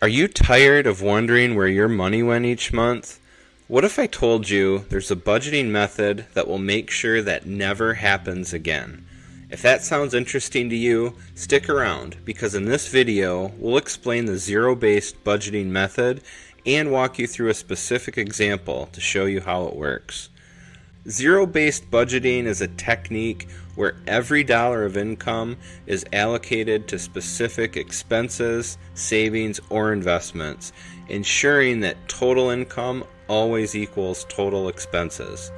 Are you tired of wondering where your money went each month? What if I told you there's a budgeting method that will make sure that never happens again? If that sounds interesting to you, stick around, because in this video we'll explain the zero-based budgeting method and walk you through a specific example to show you how it works. Zero-based budgeting is a technique where every dollar of income is allocated to specific expenses, savings, or investments, ensuring that total income always equals total expenses.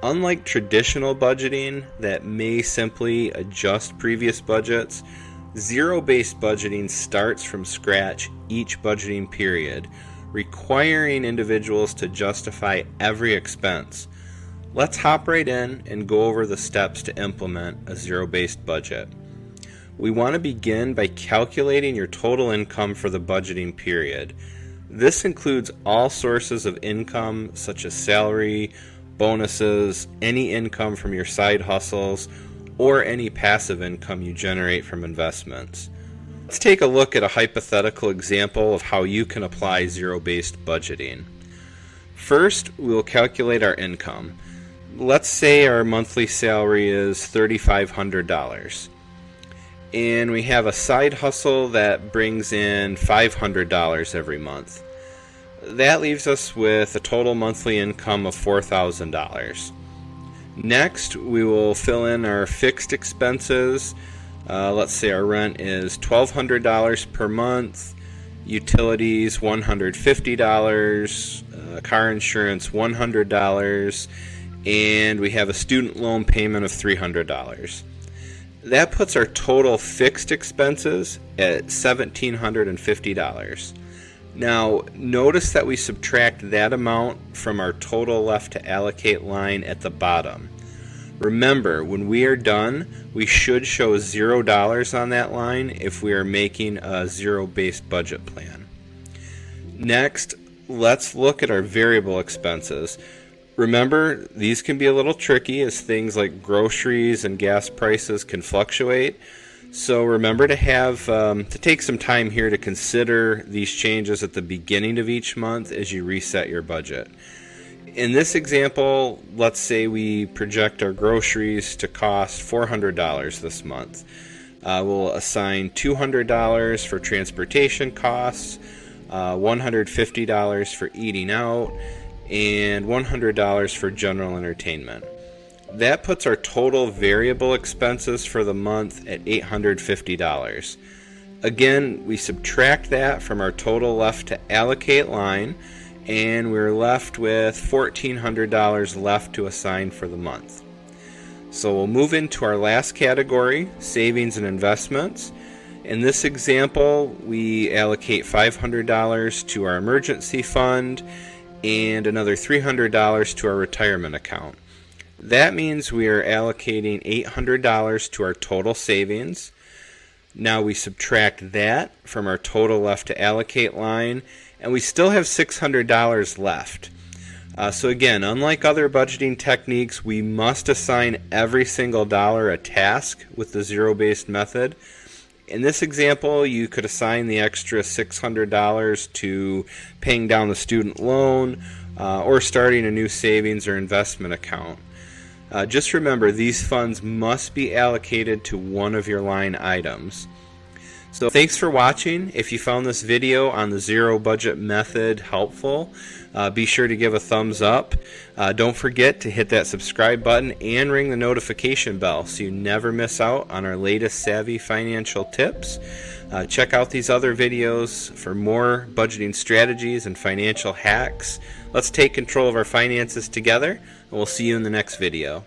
Unlike traditional budgeting that may simply adjust previous budgets, zero-based budgeting starts from scratch each budgeting period, requiring individuals to justify every expense. Let's hop right in and go over the steps to implement a zero-based budget. We want to begin by calculating your total income for the budgeting period. This includes all sources of income such as salary, bonuses, any income from your side hustles, or any passive income you generate from investments. Let's take a look at a hypothetical example of how you can apply zero-based budgeting. First, we will calculate our income. Let's say our monthly salary is $3,500 and we have a side hustle that brings in $500 every month. That leaves us with a total monthly income of $4,000. Next, we will fill in our fixed expenses. Let's say our rent is $1,200 per month, utilities $150, car insurance $100, and we have a student loan payment of $300. That puts our total fixed expenses at $1,750. Now, notice that we subtract that amount from our total left to allocate line at the bottom. Remember, when we are done, we should show $0 on that line if we are making a zero-based budget plan. Next, let's look at our variable expenses. Remember, these can be a little tricky as things like groceries and gas prices can fluctuate. So remember to take some time here to consider these changes at the beginning of each month as you reset your budget. In this example, let's say we project our groceries to cost $400 this month. We'll assign $200 for transportation costs, $150 for eating out, and $100 for general entertainment. That puts our total variable expenses for the month at $850. Again, we subtract that from our total left to allocate line, and we're left with $1,400 left to assign for the month. So we'll move into our last category, savings and investments. In this example, we allocate $500 to our emergency fund and another $300 to our retirement account. That means we are allocating $800 to our total savings. Now we subtract that from our total left to allocate line, and we still have $600 left. So again, unlike other budgeting techniques, we must assign every single dollar a task with the zero-based method. In this example, you could assign the extra $600 to paying down the student loan or starting a new savings or investment account. Just remember, these funds must be allocated to one of your line items. So thanks for watching. If you found this video on the zero budget method helpful, be sure to give a thumbs up. Don't forget to hit that subscribe button and ring the notification bell so you never miss out on our latest savvy financial tips. Check out these other videos for more budgeting strategies and financial hacks. Let's take control of our finances together, and we'll see you in the next video.